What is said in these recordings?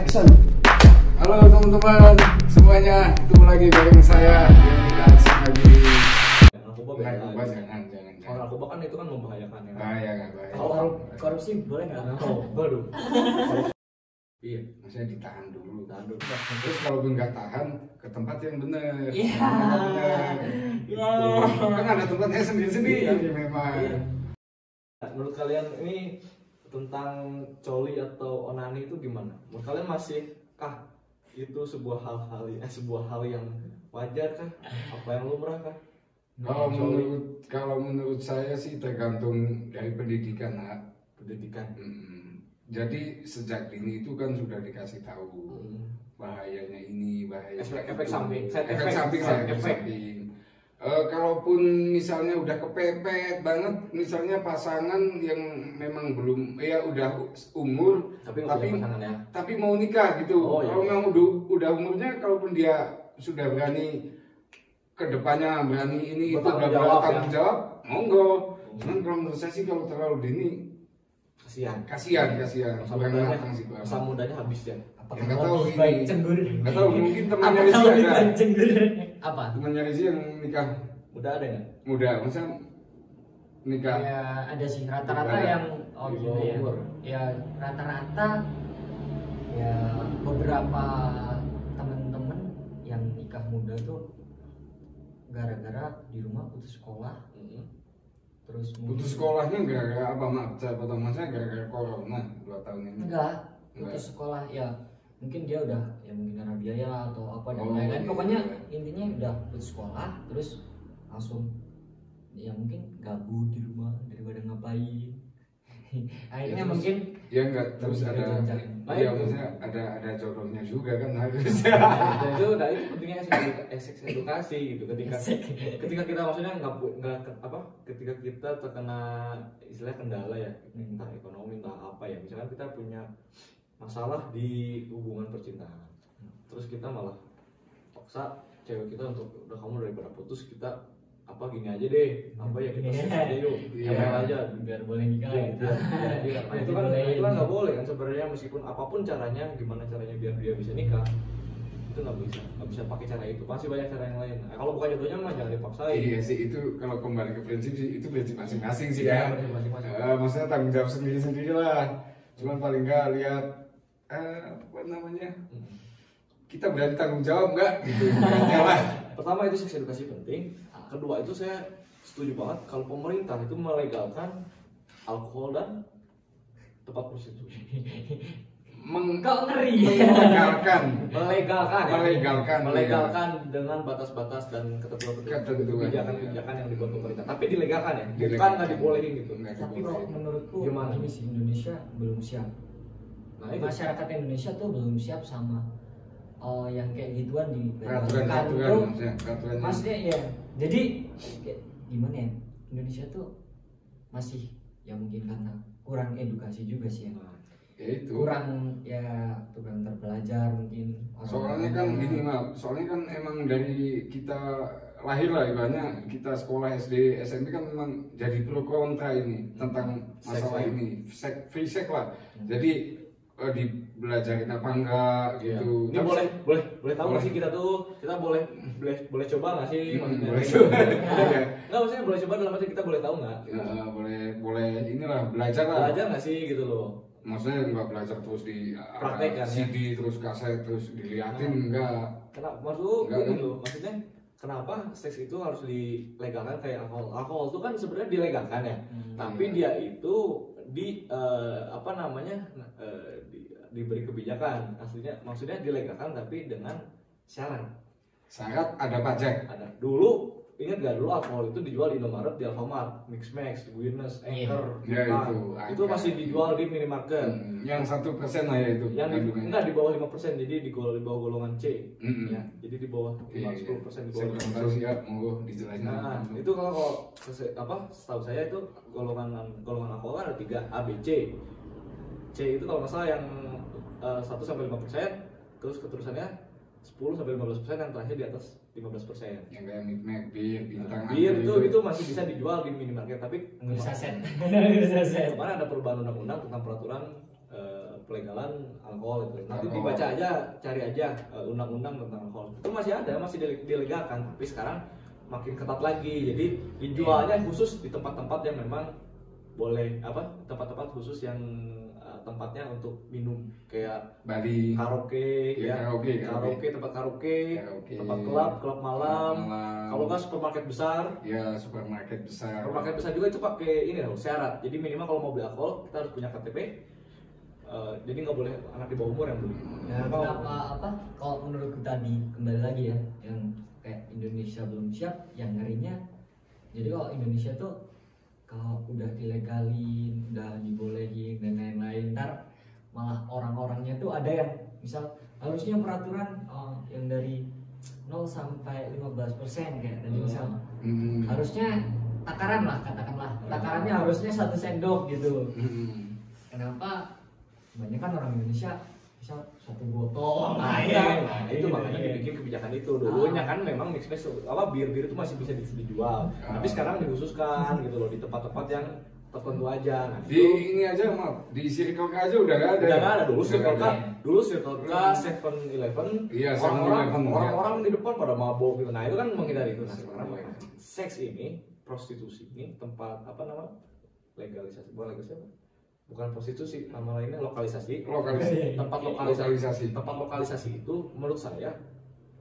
Action. Halo teman-teman semuanya, ketemu lagi bareng saya yang tidak asing lagi. Narkoba jangan. Kalau narkoba kan itu kan membahayakan ya. Bahaya nggak bahaya. Kalau korupsi boleh nggak? Baru. Iya, maksudnya ditahan dulu. Tahan dulu. Terus kalaupun nggak tahan, ke tempat yang benar. Iya. Kan ada tempatnya sendiri-sendiri memang. Menurut kalian ini tentang coli atau onani itu gimana? Menurut kalian masihkah itu sebuah hal yang wajar kah? Apa yang lumrah kah? Kalau menurut saya sih tergantung dari pendidikan. Jadi sejak dini itu kan sudah dikasih tahu bahayanya ini, bahaya efek samping. Kalaupun misalnya udah kepepet banget, misalnya pasangan yang memang belum udah umur tapi mau nikah gitu. Kalau memang udah umurnya, kalaupun dia sudah berani kedepannya, berani ini itu udah bertanggung jawab, monggo. Cuman kalau menurut saya sih kalau terlalu dini kasihan. Masa mudanya habis ya. Nggak tahu mungkin temannya Rizky ada. Temannya Rizky yang nikah muda ada nggak? Muda, masa nikah? Ya ada sih rata-rata yang gitu ya. Ya rata-rata ya beberapa temen-temen yang nikah muda tuh gara-gara di rumah putus sekolah. Terus putus sekolahnya gara-gara apa? Maksudnya gara-gara corona 2 tahun ini? Enggak, putus sekolah ya mungkin dia udah ya mungkin karena biaya atau apa dan lain-lain. Pokoknya intinya udah putus sekolah terus langsung ya mungkin gabut di rumah daripada ngapain. Akhirnya ya, mungkin ya enggak terus ada maksudnya ada jodohnya juga kan harusnya. Itu pentingnya edukasi gitu. Ketika kita maksudnya ketika kita terkena istilah kendala ya, entah ekonomi entah apa ya, misalkan kita punya masalah di hubungan percintaan, terus kita malah paksa cewek kita untuk udah kamu daripada putus kita gini aja deh, kita seks aja yuk, aja biar boleh nikah gitu. Itu kan nggak boleh kan sebenarnya, meskipun apapun caranya, gimana caranya biar dia bisa nikah itu nggak bisa pakai cara itu, masih banyak cara yang lain. Kalau bukan jodohnya mah jangan dipaksain. Iya sih, itu kalau kembali ke prinsip sih, itu prinsip masing-masing sih ya. Maksudnya tanggung jawab sendiri-sendiri lah. Cuman paling nggak lihat kita berani tanggung jawab nggak gitu. Pertama itu seks edukasi penting. Kedua itu saya setuju banget kalau pemerintah itu melegalkan alkohol dan tempat prostitusi. Melegalkan dengan batas-batas dan ketentuan-kebijakan yang dibuat pemerintah. Tapi dilegalkan ya, bukan nggak dibolehin gitu. Tapi kalau menurutku gimana? Gini sih, Indonesia belum siap. Masyarakat Indonesia tuh belum siap sama yang kayak gituan di peraturan maksudnya ya. Jadi gimana ya, Indonesia tuh masih ya mungkin karena kurang edukasi juga sih ya. Kurang terpelajar mungkin. Soalnya kan emang dari kita lahir lah, ibaratnya kita sekolah SD SMP kan memang jadi pro kontra ini tentang masalah ini, free sex lah. Jadi dibelajarin apa enggak gitu. Ini boleh tahu nggak sih kita boleh coba nggak sih? Boleh coba. Nggak, maksudnya boleh coba dalam arti kita boleh tahu nggak? Boleh inilah belajar nggak sih gitu loh. Maksudnya nggak belajar terus di praktek kan, CD ya? Terus kaset terus diliatin enggak. Maksudnya kenapa seks itu harus dilegalkan kayak alkohol? Alkohol itu kan sebenarnya dilegalkan ya, tapi dia itu diberi kebijakan. Maksudnya dilegalkan tapi dengan syarat ada pajak. Ada. Dulu ingat gak, dulu alkohol itu dijual di Indomaret, di Alfamart, Mixmax, Guinness, Anchor, itu masih dijual di minimarket. Yang 1% lah ya itu. Yang enggak di bawah 5%, jadi di bawah golongan C. Ya, jadi di bawah 10% di bawah. Saya tahu sih ya, monggo dijelasin. Nah, itu kalau setahu saya itu golongan alkohol ada 3, A, B, C. C itu kalau nggak salah yang 1-5%, terus keterusannya 10-15%, yang terakhir di atas 15%. Yang kayak Midnight, bir, bintang. Bir itu masih bisa dijual di minimarket, tapi saset. Kemarin ada perubahan undang-undang tentang peraturan pelegalan alkohol itu. Nanti dibaca aja, cari aja undang-undang tentang alkohol. Itu masih ada, masih dilegalkan, tapi sekarang makin ketat lagi. Jadi dijualnya khusus di tempat-tempat yang memang boleh tempat-tempat khusus yang tempatnya untuk minum kayak Bali, karaoke, tempat karaoke, tempat klub malam. Kalau nggak supermarket besar, supermarket besar juga itu pakai ini loh syarat. Jadi minimal kalau mau beli alkohol kita harus punya KTP. Jadi nggak boleh anak di bawah umur yang beli. Nah, kenapa kalau menurutku tadi kembali lagi ya, yang kayak Indonesia belum siap, yang ngerinya. Jadi kalau Indonesia tuh kalau udah dilegalin, udah dibolehin dan lain-lain, ntar malah orang-orangnya tuh ada yang misal harusnya peraturan yang dari 0 sampai 15% kayak tadi misal harusnya takaran lah, katakanlah takarannya harusnya 1 sendok gitu. Kenapa kebanyakan orang Indonesia misal 1 botol itu makanya dibikin kebijakan itu. Dulunya kan memang mix bir itu masih bisa dijual, tapi sekarang dikhususkan gitu loh di tempat-tempat yang tertentu aja. Nah, di ini aja di Circle K aja udah nggak ada. Udah nggak ada dulu Circle K, 7-Eleven, orang-orang di depan pada mabok gitu. Nah itu kan menghindari itu. Nah sekarang seks ini, prostitusi ini tempat legalisasi, bukan prostitusi, nama lainnya lokalisasi. Tempat lokalisasi itu menurut saya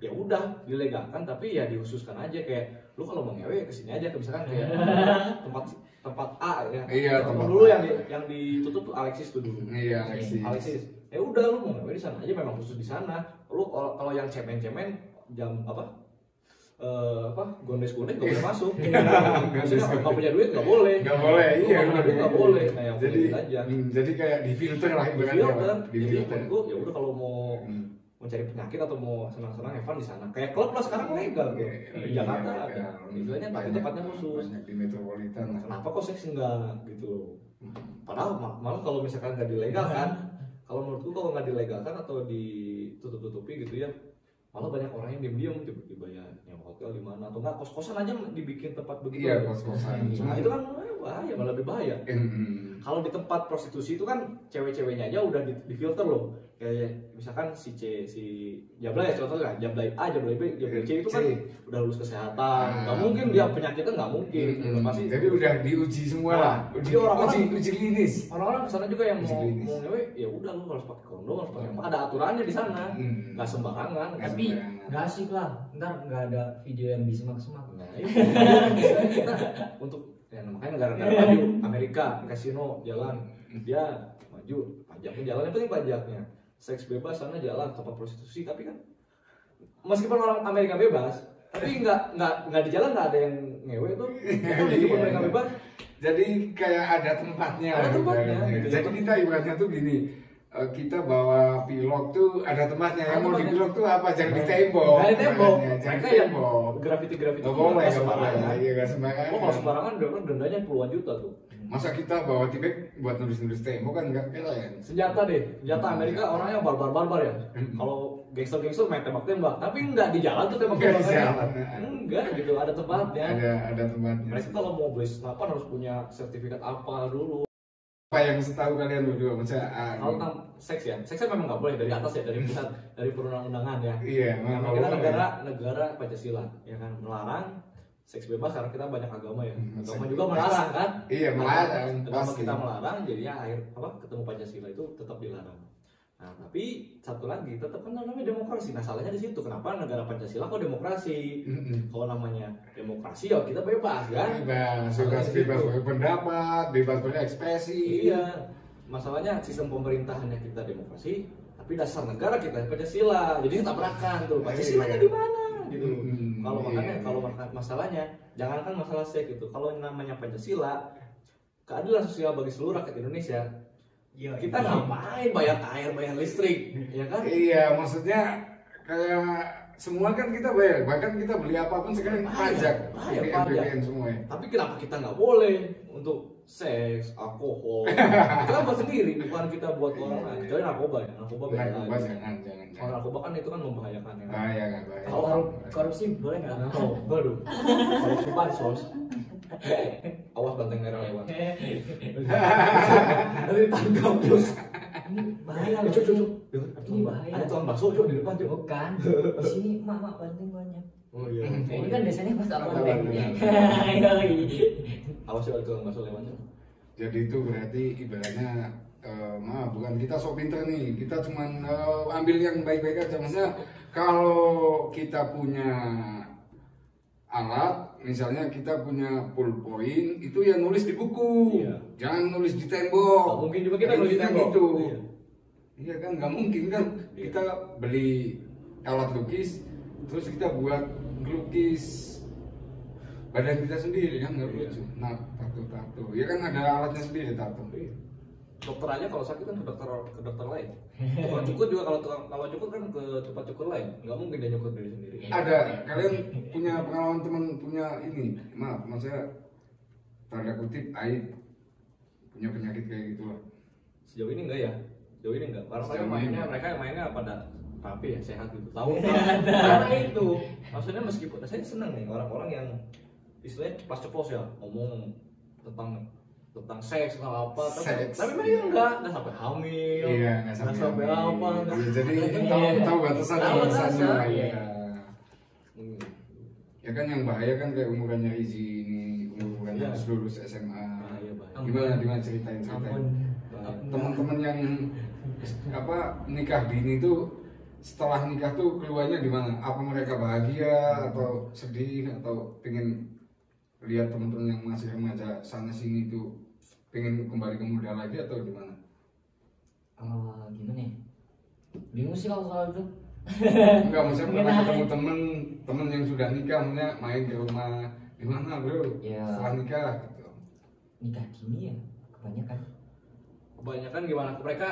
ya udah dilegalkan, tapi ya dikhususkan aja kayak lu kalau mau ngewe kesini aja, misalkan kayak tempat A ya. Iya, tempat dulu yang ditutup tuh Alexis tuh dulu. Iya, Alexis. Ya udah lu mau ngewe di sana aja, memang khusus di sana. Lu kalau yang cemen-cemen jam gondes-gondes nggak boleh masuk. Nggak punya duit nggak boleh. Nggak boleh, iya. Nggak boleh. Nah yang jadi kayak difilter lah ibaratnya. Jadi menurutku ya udah kalau mau mencari penyakit atau mau senang-senang Evan di sana. Kayak klub lah sekarang legal di Jakarta. Istilahnya tempatnya khusus. Banyak di metropolitan. Kenapa kok seks enggak gitu? Padahal malah kalau misalkan nggak dilegalkan, kalau menurutku kalau nggak dilegalkan atau ditutup-tutupi gitu ya, malah banyak orang yang diam-diam tiba-tiba ya nyewa hotel di mana atau enggak kos-kosan aja dibikin tempat begitu. Iya, kos-kosan. Nah, itu kan bahaya, malah lebih bahaya. Kalau di tempat prostitusi itu kan cewek-ceweknya aja udah difilter loh. Kayak misalkan si Jablay ya contohnya, Jablay A, Jablay B, Jablay C itu kan udah lulus kesehatan. Enggak mungkin dia penyakitnya enggak mungkin. Pasti. Jadi udah diuji semua lah. Uji klinis. Orang-orang di sana juga yang mau ngewe ya udah lu harus pakai kondom, harus pakai ada aturannya di sana. Enggak sembarangan. Tapi enggak asik lah. Ntar enggak ada video yang disemak-semak. Nah, kita untuk ya makanya negara-negara maju, Amerika kasino jalan, dia maju, pajaknya jalan, yang penting pajaknya. Seks bebas sana jalan, tempat prostitusi, tapi kan meskipun orang Amerika bebas, tapi nggak di jalan nggak ada yang ngewe tuh. Meskipun mereka bebas, jadi kayak ada tempatnya. Gitu. Jadi kita ibaratnya tuh gini, kita bawa pilok tuh ada tempatnya. Yang mau di pilok tuh apa? Jangan di tembok. Jangan di tembok. Jangan di yang tembok. Grafiti-grafiti. Gak boleh, iya gak sembarangan. Kalau sembarangan dendanya puluhan juta tuh. Masa kita bawa tibek buat nulis-nulis tembok kan nggak kira ya? Senjata Amerika orangnya barbar ya. Kalau gangster main tembak-tembak, tapi nggak di jalan tuh tembak-tembakan. Enggak gitu, ada tempatnya. Ada tempatnya. Mereka kalau mau beli senapan harus punya sertifikat apa dulu. Apa yang setahu kalian berdua misalnya? Kalau tentang seks ya, seksnya memang nggak boleh dari atas ya, dari pusat, dari perundang-undangan ya. Iya. Karena kita negara Pancasila, ya kan, melarang seks bebas karena kita banyak agama ya. Agama juga melarang kan? Iya, melarang. Agama kita melarang, jadinya ketemu Pancasila itu tetap dilarang. Nah, tapi satu lagi tetap kan namanya demokrasi. Nah, salahnya di situ. Kenapa negara Pancasila kok demokrasi? Kalau namanya demokrasi ya kita bebas kan? Bebas berpendapat, bebas berekspresi. Iya. Masalahnya sistem pemerintahannya kita demokrasi, tapi dasar negara kita Pancasila. Jadi tabrakan tuh. Pancasilanya di mana? Gitu. Kalau masalahnya jangankan masalah seks gitu. Kalau namanya Pancasila, keadilan sosial bagi seluruh rakyat Indonesia. Ya, kita ngapain bayar air, bayar listrik, ya kan? Iya, maksudnya kayak semua kan kita bayar, bahkan kita beli apapun sekarang pajak, pajak semua. Tapi kenapa kita nggak boleh untuk seks, alkohol? Itu kan buat sendiri, bukan kita buat orang lain. Kecuali narkoba ya, narkoba jangan. Kalau narkoba kan itu kan membahayakan ya. Bahaya. Kalau korupsi boleh nggak? Baru. Korupsi bansos. Awas banteng merah lewat. Nanti tangkap terus. Ini bahaya loh. Ini bahaya. Ada tukang bakso cok di depan cok. Bukan. Di sini mak banting banyak. Oh iya. Ini kan biasanya pas orang banting. Awas ya tukang bakso lewat. Jadi itu berarti ibaratnya bukan kita sok pinter nih, kita cuman ambil yang baik-baik aja. Maksudnya kalau kita punya alat, misalnya kita punya pulpoin, itu ya nulis di buku, jangan nulis di tembok. Oh, mungkin juga kita nulis di tembok. Gitu. Iya kan, nggak mungkin kan kita beli alat lukis, terus kita buat lukis badan kita sendiri kan nggak lucu. Nah, tato, ya kan ada alatnya sendiri tato. Dokter aja kalau sakit kan ke dokter lain. Tukang cukur juga kalau cukur kan ke tempat cukur lain. Nggak mungkin dia nyukur diri sendiri. Ada, kalian punya pengalaman teman punya ini, maksudnya tanda kutip aib punya penyakit kayak gitu lah. Sejauh ini enggak ya? Sejauh ini enggak. Karena mereka mainnya pada rapi ya, sehat gitu. Tahu karena itu. Maksudnya meskipun saya senang nih orang-orang yang istilahnya ceplos ya ngomong tentang seks atau apa, tapi mereka enggak sampai hamil, nggak sampai apa, jadi tahu batasannya lah ya. Ya kan yang bahaya kan kayak umurannya Rizi ini, umurannya harus lulus SMA. Gimana ceritain. Teman-teman yang nikah dini tuh setelah nikah tuh keluarnya di mana? Apa mereka bahagia atau sedih atau pengen lihat teman-teman yang masih remaja sana sini tuh pengen kembali ke muda lagi atau gimana? Gimana ya? Bingung sih kalau soal itu. Enggak, maksudnya pernah ketemu temen yang sudah nikah, main ke rumah gimana bro? Ya. Setelah nikah gitu. Nikah dini ya kebanyakan gimana? Mereka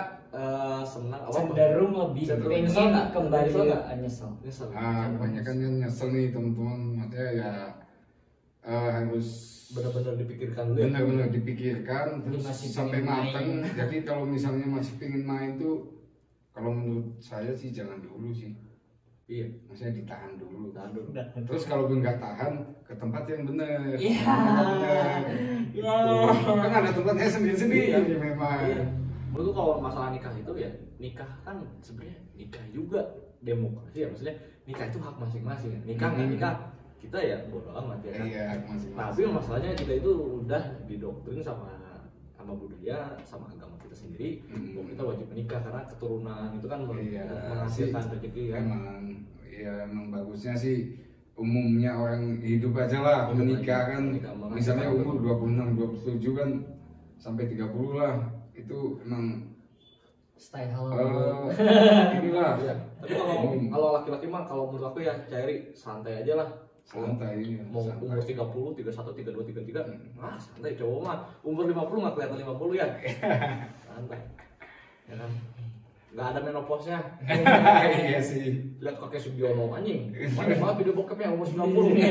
senang apa? Cenderung lebih pengen kembali nyesel. Kebanyakan kan nyesel nih teman-teman, maksudnya ya harus benar-benar dipikirkan dulu. Benar-benar dipikirkan terus sampai matang. Jadi kalau misalnya masih pengen main tuh, kalau menurut saya sih jangan dulu sih. Iya. Maksudnya ditahan dulu. Terus kalau nggak tahan ke tempat yang benar. Iya. Kan ada tempatnya sendiri-sendiri memang. Menurutku kalau masalah nikah itu ya, nikah kan sebenarnya nikah juga demokrasi ya, maksudnya nikah itu hak masing-masing. Nikah nggak nikah kita ya bodo amat ya kan. Iya, tapi masalahnya kita itu udah didoktrin sama budaya, sama agama kita sendiri bahwa kita wajib menikah karena keturunan itu kan menghasilkan rezeki kan. Emang bagusnya sih umumnya orang hidup aja lah menikah kan. Misalnya umur 26, 27 kan sampai 30 lah, itu emang style inilah ya. Tapi kalau laki-laki mah kalau menurut aku ya cairi santai aja lah. Santai mau umur 30, 31, 32, 33 santai. Cowok mah umur 50 nggak kelihatan 50 ya. Santai ya kan, nggak ada menopause-nya. Iya sih, lihat kakek Sugiono anjing pakai banget video bokepnya umur 90.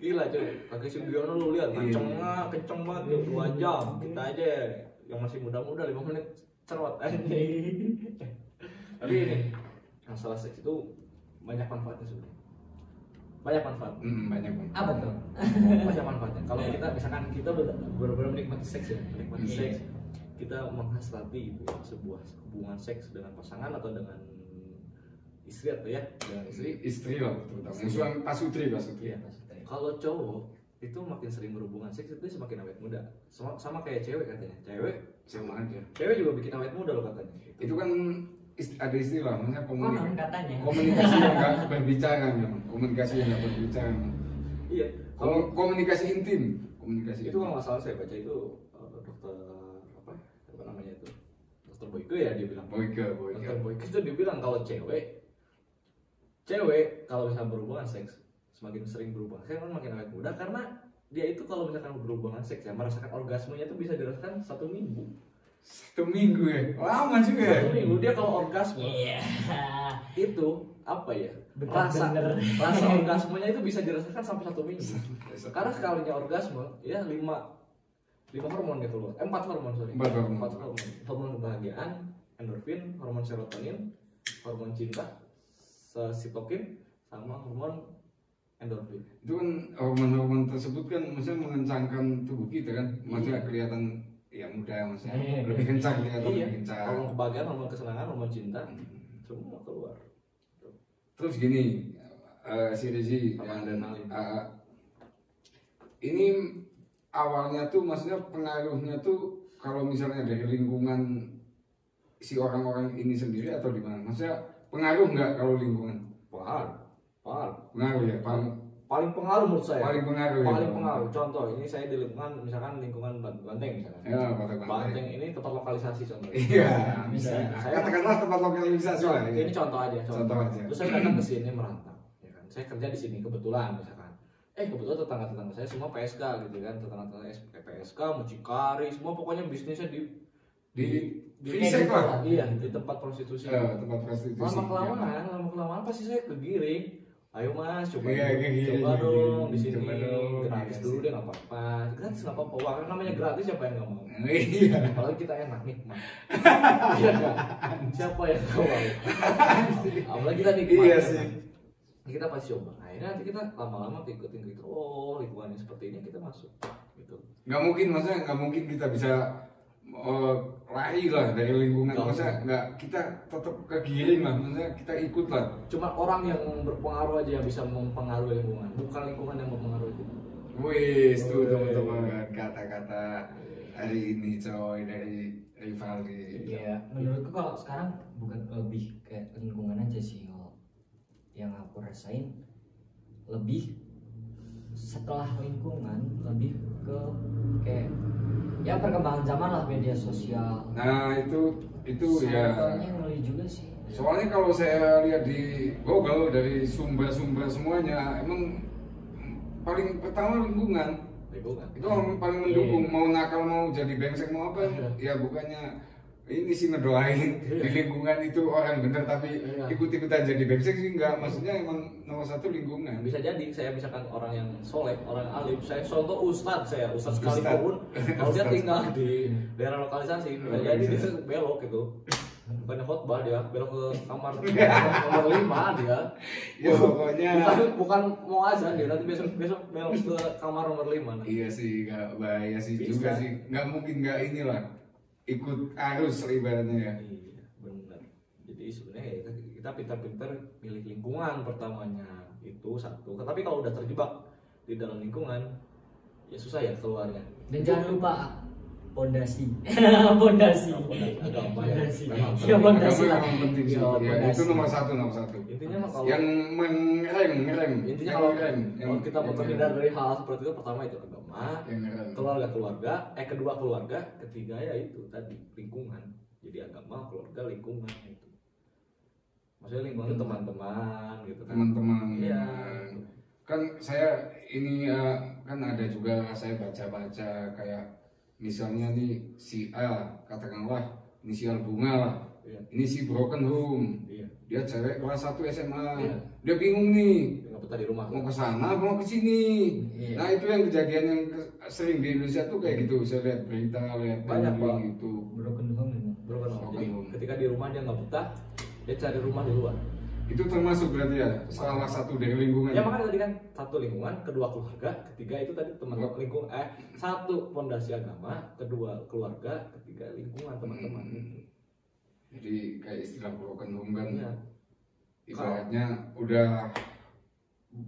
Gila cuy, kakek Sugiono lu lihat kenceng banget 2 jam. Kita aja yang masih muda-muda 5 menit cerot anjing. Tapi ini masalah seks itu banyak manfaatnya sebenarnya. Banyak manfaat. Apa tuh? Banyak manfaatnya. Kalau kita misalkan kita benar-benar menikmati seks ya, seks, kita menghasrati itu ya, sebuah hubungan seks dengan pasangan atau dengan istri atau ya dengan istri lah terutama. Pasutri. Ya. Kalau cowok itu makin sering berhubungan seks itu semakin awet muda. Sama kayak cewek katanya. Cewek sama aja. Cewek juga bikin awet muda loh katanya. Itu kan ada istilah namanya komunikasi yang nggak berbicara memang. Komunikasi yang nggak berbicara. Iya. Komunikasi intim. Komunikasi itu kalau nggak salah saya baca itu dokter apa namanya itu dokter Boyke ya, dia bilang. Dokter Boyke itu dia bilang kalau cewek kalau misalnya berhubungan seks semakin sering berhubungan seks kan makin awet muda, karena dia itu kalau misalkan berhubungan seks ya merasakan orgasmenya itu bisa dirasakan 1 minggu. 1 minggu ya? Lama juga ya? 1 minggu. Dia kalau orgasme itu apa ya? Rasa orgasmenya itu bisa dirasakan sampai 1 minggu. Karena sekalinya orgasme ya 5 hormon dia keluar. 4 hormon sorry. 4 hormon. Hormon kebahagiaan, endorfin, hormon serotonin, hormon cinta, sitokin, sama hormon endorfin. Itu kan hormon-hormon tersebut kan maksudnya mengencangkan tubuh kita kan. Maksudnya kelihatan ya mudah maksudnya lebih kencang ya, lebih kencang. Hormon kebahagiaan, hormon kesenangan, hormon cinta, semua keluar. Terus gini, si Rizi, ini awalnya tuh maksudnya pengaruhnya tuh kalau misalnya dari lingkungan si orang-orang ini sendiri atau di mana? Maksudnya pengaruh nggak kalau lingkungan? Pengaruh ya, paling pengaruh menurut saya. Paling pengaruh. Contoh, ini saya di lingkungan misalkan lingkungan Banteng misalkan. Ya, Banteng ini tempat lokalisasi contoh. Iya, bisa. Katakanlah tempat lokalisasi lah. Ini contoh aja. Terus saya datang ke sini merantau, ya kan. Saya kerja di sini kebetulan misalkan. Kebetulan tetangga-tetangga saya semua PSK gitu kan, tetangga-tetangga PSK, mucikari, semua pokoknya bisnisnya di fisik lah. Iya, di tempat prostitusi. Tempat prostitusi. Lama-kelamaan pasti saya kegiring. Ayo mas, coba dong di sini, gratis dulu deh, nggak apa-apa, gratis nggak apa-apa, wah namanya gratis siapa yang nggak mau? Iya. Apalagi kita enak nikmat, iya kan? Siapa yang nggak mau? Apalagi kita nikmat, iya sih. Kita pasti coba. Akhirnya nanti kita lama-lama ikutin gitu, oh lingkungannya seperti ini kita masuk, gitu. Nggak mungkin kita bisa lari lah dari lingkungan, masa nggak kita tetap kegiring lah, maksudnya kita ikut lah. Cuma orang yang berpengaruh aja yang bisa mempengaruhi lingkungan, bukan lingkungan yang mempengaruhi kita. Wih, tuh teman-teman kata-kata hari ini coy dari Rivaldi. Iya, menurutku kalau sekarang bukan lebih kayak lingkungan aja sih, yang aku rasain lebih setelah lingkungan lebih ke kayak ya perkembangan zaman lah, media sosial. Nah itu ya. Soalnya ngeri juga sih. Soalnya kalau saya lihat di Google dari sumber-sumber semuanya, emang paling pertama lingkungan. Itu orang paling mendukung, mau nakal mau jadi brengsek mau apa, ya bukannya ini sih ngedoain di lingkungan itu orang bener tapi ikut-ikutan jadi brengsek sih enggak, maksudnya emang nomor satu lingkungan. Bisa jadi saya misalkan orang yang soleh, orang yang alim, saya contoh ustadz sekalipun kalau dia tinggal di daerah lokalisasi bisa jadi dia belok gitu, bukannya khotbah dia belok ke kamar nomor 5 dia ya pokoknya bukan mau azan dia nanti besok belok ke kamar nomor 5. Iya sih, nggak bahaya sih juga sih, nggak mungkin nggak inilah ikut arus ibaratnya ya. Iya benar. Jadi sebenarnya kita pintar-pintar milih lingkungan pertamanya itu satu. Tapi kalau udah terjebak di dalam lingkungan ya susah ya keluarnya. Dan jangan lupa pondasi. Pondasi agama ya. Ya pondasi lah penting sih. Ya, itu nomor satu. Intinya kalau yang mengerem. Intinya kalau kita mau terhindar dari hal seperti itu, pertama itu agama, keluarga, kedua keluarga, ketiga ya itu tadi lingkungan. Jadi agama, keluarga, lingkungan itu. Maksudnya lingkungan itu teman-teman gitu kan. Teman-teman. Iya. Kan saya ini kan ada juga saya baca-baca kayak misalnya nih si A, katakanlah inisial Bunga lah, ini si broken home, dia cewek kelas 1 SMA, dia bingung nih, nggak betah di rumah, mau ke sana mau ke sini. Nah itu yang kejadian yang sering di Indonesia tuh kayak gitu, saya lihat berita, lihat banyak gitu. Broken home. Jadi ketika di rumah dia nggak betah, dia cari rumah di luar. Itu termasuk berarti ya salah satu dari lingkungan. Ya makanya tadi kan satu lingkungan, kedua keluarga, ketiga itu tadi teman-teman lingkungan. Satu pondasi agama, kedua keluarga, ketiga lingkungan teman-teman. Jadi kayak istilah broken home kan, ibaratnya udah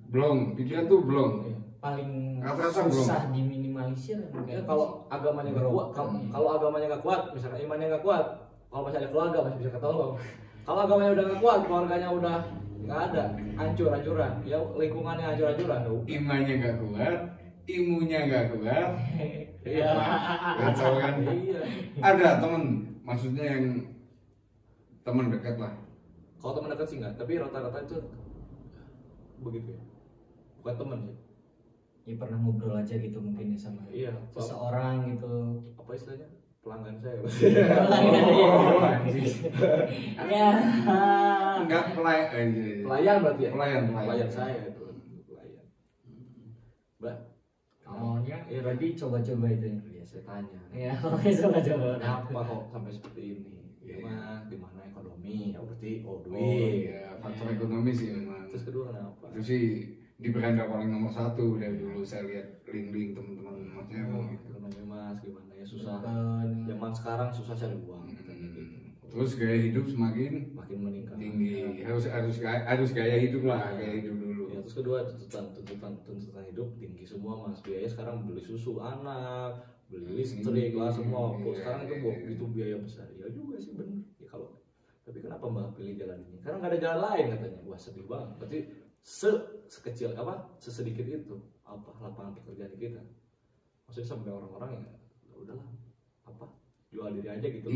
belum, pikiran tuh belum. Paling rata-rata susah diminimalisir. Kalau agamanya nggak kuat, kalau agamanya nggak kuat, misalkan imannya nggak kuat, kalau masih ada keluarga masih bisa ketolong. Kalau agamanya udah nggak kuat, keluarganya udah nggak ada, hancur-hancuran, ya lingkungannya hancur-hancuran. Imannya nggak kuat, imunya nggak kuat, iya, kacau kan? Iya. Ada temen, maksudnya yang teman dekat lah. Kalau teman dekat sih nggak, tapi rata-rata itu begitu ya, bukan teman sih. Ya pernah ngobrol aja gitu mungkin ya sama seseorang gitu. Apa istilahnya? Pelanggan saya. Ya. Enggak pelayan berarti ya? Pelayan saya itu. Pelayan. Mbak, awalnya berarti coba-coba itu ya. Ya saya tanya. Ya, coba-coba. Kenapa kok sampai seperti ini? Mas, di mana ekonomi? Ya berarti duit. Iya, faktor ekonomi sih memang. Terus kedua kenapa? Itu sih di beranda paling nomor 1 dari dulu saya lihat link-link teman-teman maksudnya emang gitu. Ekonomi Mas gimana ya? namanya susah. Zaman sekarang susah cari uang. Terus gaya hidup semakin meningkat tinggi. Harus gaya hidup lah, gaya hidup dulu. Ya, terus kedua tuntutan hidup tinggi semua mas. Biaya sekarang beli susu anak, beli listrik lah semua. Sekarang itu begitu biaya besar. Ya juga sih bener. Ya kalau tapi kenapa mbak pilih jalan ini? Karena nggak ada jalan lain katanya. Wah sedih banget. Berarti sekecil sesedikit itu lapangan pekerjaan kita. Maksudnya sampai orang-orang ya udahlah jual diri aja gitu.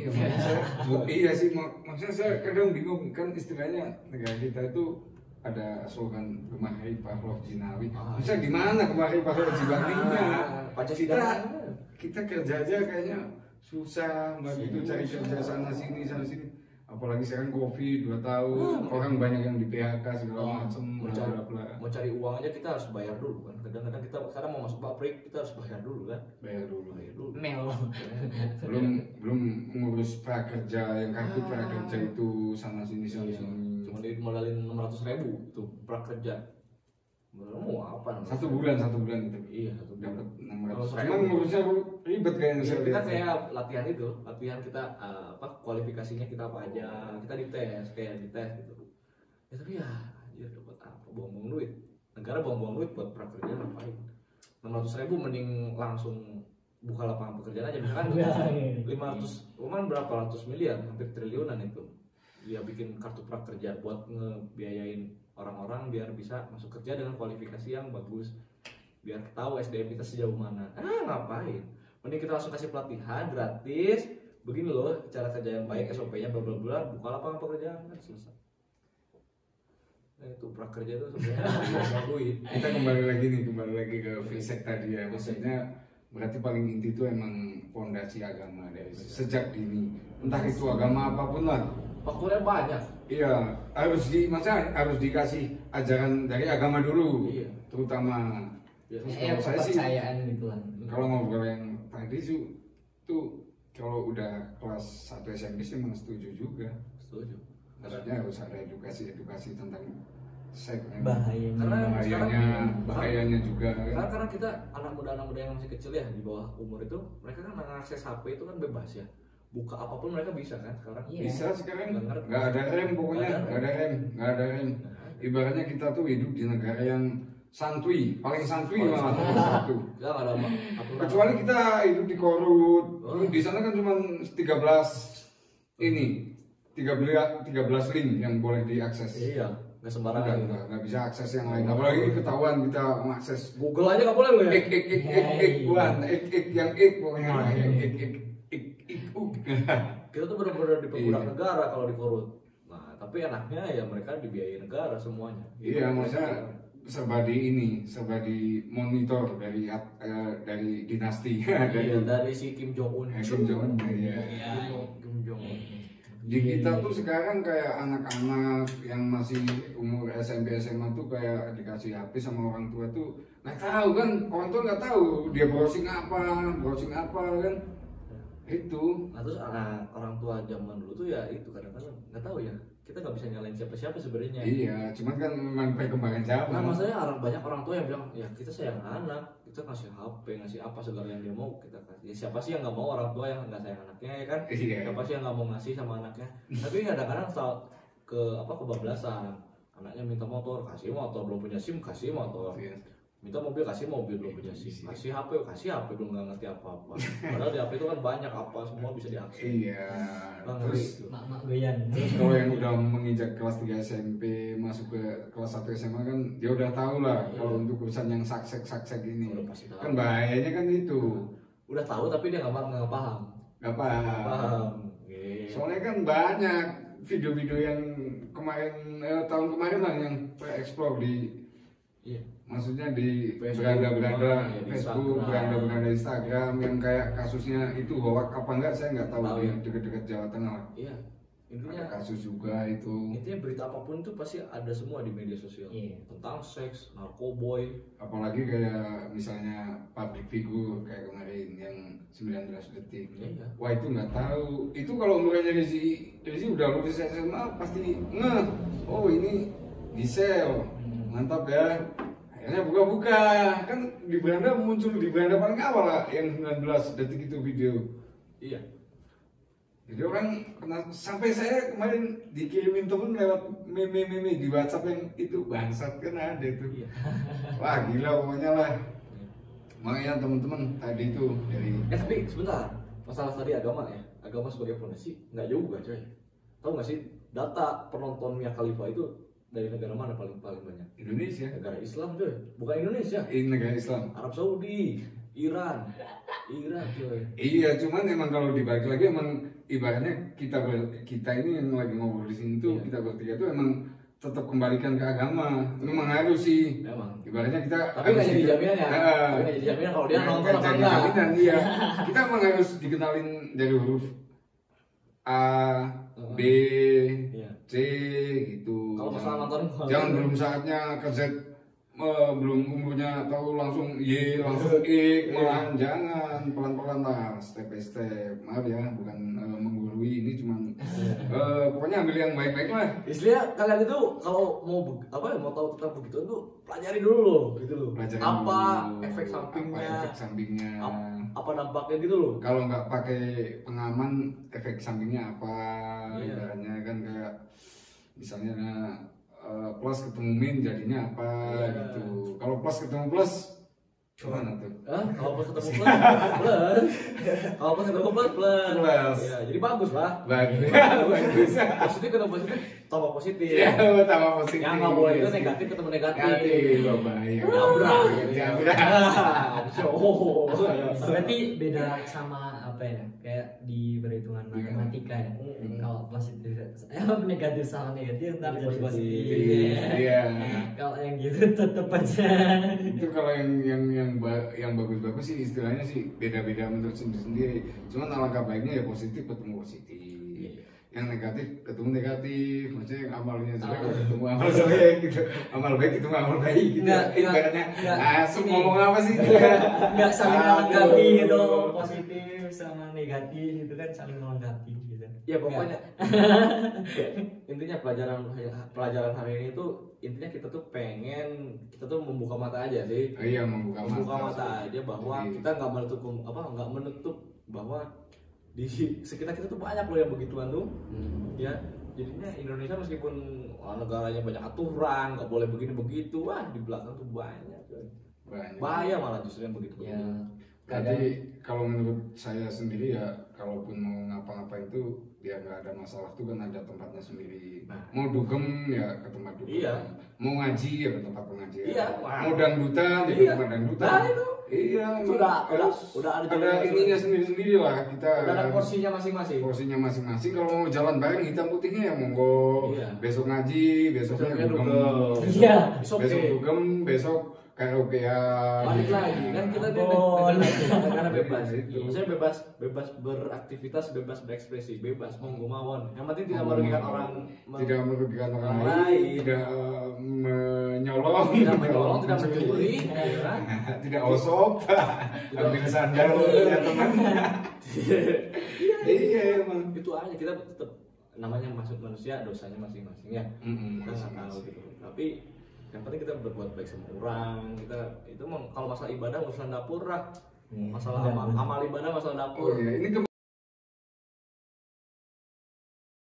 Iya sih, maksudnya saya kadang bingung kan istilahnya negara kita itu ada slogan Gemahri Pavlov Jinawi. Bisa di mana Gemahri Pavlov Jinawinya? Kita kerja aja kayaknya susah, begitu cari kerja sana sini. Apalagi sekarang Covid 2 tahun, orang banyak yang di PHK segala macam. Mau cari uang aja kita harus bayar dulu kan. Kadang-kadang kita sekarang mau masuk pabrik kita harus bayar dulu kan. Bayar dulu. Mel. belum ngurus prakerja yang kartu prakerja itu sana sini. Cuma dimodalin 600.000 tuh prakerja. Mau apa namanya? Satu bulan itu. Iya, dapat 600. Cuman ngurusnya ribet kayaknya. Kita kayak latihan kita kualifikasinya kita apa aja, kita dites gitu. Ya tapi ya anjir dapat apa? Buang-buang duit. Negara buang-buang duit buat prakerja ngapain? 600.000 mending langsung buka lapangan pekerjaan aja misalkan 500, berapa ratus miliar, hampir triliunan itu. Dia bikin kartu prakerja buat ngebiayain orang-orang biar bisa masuk kerja dengan kualifikasi yang bagus, biar tahu SDM kita sejauh mana. Ngapain? Mending kita langsung kasih pelatihan gratis. Begini loh cara kerja yang baik, SOP-nya bla bla bla, buka lapangan pekerjaan kan selesai. Nah itu prakerja itu sebenarnya duit. Kita kembali lagi ke fisik tadi ya. Maksudnya berarti paling inti itu emang fondasi agama dari sejak dini. Entah itu agama apapun lah. Faktornya banyak. Iya, harus dikasih ajaran dari agama dulu. Iya. Terutama kalau saya sih gitu lah. Kalau ngobrol yang tadi tuh kalau udah kelas 1 SMP sih memang setuju juga. Setuju. Maksudnya harus ada edukasi tentang seks. Bahayanya juga. Karena kita anak muda yang masih kecil ya di bawah umur itu, mereka kan mengakses HP itu kan bebas ya. Buka apapun mereka bisa kan sekarang. Bisa sekarang. Nggak ada rem pokoknya. Nggak ada rem. Ibaratnya kita tuh hidup di negara yang santuy, paling santuy malah satu. Kecuali kita hidup di Korut. Di sana kan cuma 13 link yang boleh diakses. Iya, nggak sembarangan. Nggak bisa akses yang lain. Apalagi ketahuan kita mengakses Google aja nggak boleh loh ya. Kita tuh benar-benar diperbudak negara kalau di Korut. Nah, tapi enaknya ya mereka dibiayai negara semuanya. Iya, maksudnya serba di monitor dari dinasti. dari si Kim Jong Un. Kim Jong Un. Di kita tuh sekarang kayak anak-anak yang masih umur SMP SMA tuh kayak dikasih HP sama orang tua tuh nggak tahu kan, orang tua nggak tahu dia browsing apa kan. Itu. Nah, terus orang tua zaman dulu tuh ya itu kadang-kadang nggak tahu ya, kita nggak bisa nyalain siapa sebenarnya. Iya, cuman kan memang perkembangan zaman. Nah, maksudnya banyak orang tua yang bilang ya kita sayang anak, kita ngasih HP, ngasih apa segala yang dia mau kita kasih. Ya, siapa sih yang nggak mau orang tua yang nggak sayang anaknya ya kan? Iya. Siapa sih yang nggak mau ngasih sama anaknya? Tapi kadang-kadang kebablasan. Anaknya minta motor, kasih motor, belum punya SIM, kasih motor. Iya. Minta mobil, kasih mobil, belum punya SIM. Kasih HP, belum nggak ngerti apa-apa. Padahal di HP itu kan banyak apa, semua bisa diakses. Iya. Terus mak goyan. Terus kalau yang udah menginjak kelas 3 SMP masuk ke kelas 1 SMA kan dia udah tahu lah kalau untuk urusan yang saksek ini. Kan bahayanya kan itu. Udah tahu tapi dia nggak paham. Nggak paham. Soalnya kan banyak video-video yang tahun kemarin lah yang explore di maksudnya di beranda-beranda Facebook, beranda-beranda Instagram yang kayak kasusnya itu hoax apa enggak saya nggak tahu di dekat-dekat Jawa Tengah. Iya. Intinya ada kasus juga itu. Intinya berita apapun itu pasti ada semua di media sosial. Tentang seks, narkoboy, apalagi kayak misalnya public figure kayak kemarin yang 19 detik. Wah itu nggak tahu. Itu kalau umurnya Rizzy udah lulus SMA pasti oh ini Gisel. Mantap ya. Akhirnya buka-buka, kan di beranda muncul di beranda paling awal lah yang 19 detik itu video. Iya. Jadi orang sampai saya kemarin dikirimin temen lewat meme di WhatsApp yang itu bangsat kan ada itu. Iya. Wah gila pokoknya lah. Makanya teman-teman tadi itu dari. Tapi sebentar, masalah tadi agama ya, agama sebagai fondasi nggak juga coy. Tahu nggak sih data penonton Mia Khalifa itu dari negara mana paling banyak? Indonesia. Negara Islam coy, bukan Indonesia. Negara Islam. Arab Saudi, Iran coy. Iya, cuman emang kalau dibalik lagi emang ibaratnya kita ini yang lagi ngobrol di sini tuh kita bertiga tuh emang tetap kembalikan ke agama. Memang harus sih. Memang. Ibaratnya kita tapi nggak jadi jaminan ya. Tapi nggak jadi jaminan kalau dia nonton apa enggak. Jaminan iya. Kita emang harus dikenalin dari huruf A, B, C gitu. Kalau masalah nonton jangan belum saatnya ke Z, belum umurnya tahu langsung Y, langsung X, malahan jangan, pelan-pelan lah, step by step. Maaf ya, bukan menggurui, ini cuman pokoknya ambil yang baik-baik lah. Istilahnya kalian itu kalau mau tahu tentang begitu tuh pelajari dulu gitu loh. Apa efek sampingnya? Apa dampaknya gitu loh. Kalau nggak pakai pengaman, efek sampingnya apa? Ibaratnya kan kayak misalnya plus ketemu min jadinya apa gitu. Kalau plus ketemu plus gimana tuh? Kalau plus ketemu plus kalau plus ketemu plus. Ya, jadi bagus lah. Bagus. Positif ketemu positif, tambah positif. Ya, tambah positif. Yang nggak boleh itu negatif ketemu negatif. Bahaya. Jabrak. Berarti beda sama apa ya? Kayak di perhitungan matematika ya. Kalau positif negatif sama negatif ntar jadi positif. Iya. Kalau yang gitu tetap aja. Itu kalau yang bagus-bagus sih istilahnya sih beda-beda menurut sendiri. Cuman alangkah baiknya ya positif ketemu positif. Yang negatif ketemu negatif. Maksudnya yang amalnya jelek ketemu amal jelek gitu. Amal baik ketemu amal baik gitu. Ibaratnya ngomong apa sih? Enggak saling melengkapi gitu. Positif sama negatif itu kan saling melengkapi gitu. Ya pokoknya intinya pelajaran hari ini tuh intinya kita tuh membuka mata aja sih. Iya, membuka mata aja bahwa kita nggak menutup bahwa di sekitar kita tuh banyak loh yang begituan tuh. Ya jadinya Indonesia meskipun negaranya banyak aturan, nggak boleh begini begitu, di belakang tuh banyak. Bahaya malah justru yang begitu. Ya. Jadi kalau menurut saya sendiri ya, kalaupun mau ngapa-ngapain itu ya nggak ada masalah tuh kan ada tempatnya sendiri. Mau dugem ya ke tempat dugem. Iya. Mau ngaji ya ke tempat pengajian. Iya. Mau dangdutan ya ke tempat dangdutan. Iya. Udah ada ininya sendiri-sendiri lah kita. Udah ada porsinya masing-masing. Kalau mau jalan bareng hitam putihnya ya monggo. Iya. Besok ngaji, besoknya dugem. Iya. Besok dugem, besok karaokean. Balik lagi kan kita negara bebas itu. Saya bebas beraktivitas, bebas berekspresi, bebas monggo mawon. Yang penting tidak merugikan orang lain, tidak menyolong, tidak mencuri, tidak osop, ambil sandal ya teman. Iya emang itu aja, kita tetap namanya masuk manusia, dosanya masing-masing ya. Kita nggak tahu gitu. Tapi yang penting kita berbuat baik sama orang. Kita itu kalau masalah ibadah urusan dapur lah. Masalah amal ibadah masalah dapur. Oh, iya. Ini